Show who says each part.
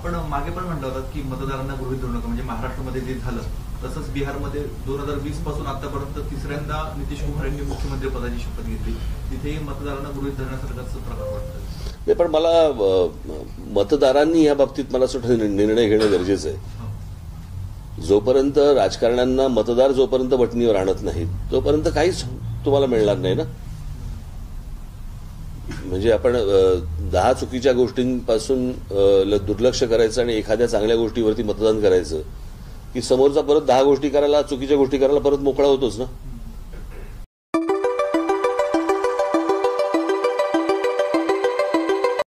Speaker 1: आपण मागे पण म्हटलं होतं की मतदारांना गृहीत धरू नका, म्हणजे महाराष्ट्रामध्ये जे झालं तसंच बिहारमध्ये 2020 पासून आतापर्यंत तिसऱ्यांदा नितीश कुमार यांनी मुख्यमंत्री पदाची शपथ घेतली, तिथेही मतदारांना गृहीत धरण्यासारखाच प्रकार वाटतं.
Speaker 2: नाही, पण मला मतदारांनी या बाबतीत मला असं वाटतं निर्णय घेणं गरजेचं आहे. जोपर्यंत राजकारण्यांना मतदार जोपर्यंत वटणीवर आणत नाहीत तोपर्यंत काहीच तुम्हाला मिळणार नाही ना. म्हणजे आपण 10 चुकीच्या गोष्टींपासून दुर्लक्ष करायचं आणि एखाद्या चांगल्या गोष्टीवरती मतदान करायचं की समोरचा परत 10 गोष्टी करायला, चुकीच्या गोष्टी करायला परत मोकळा होतोच ना.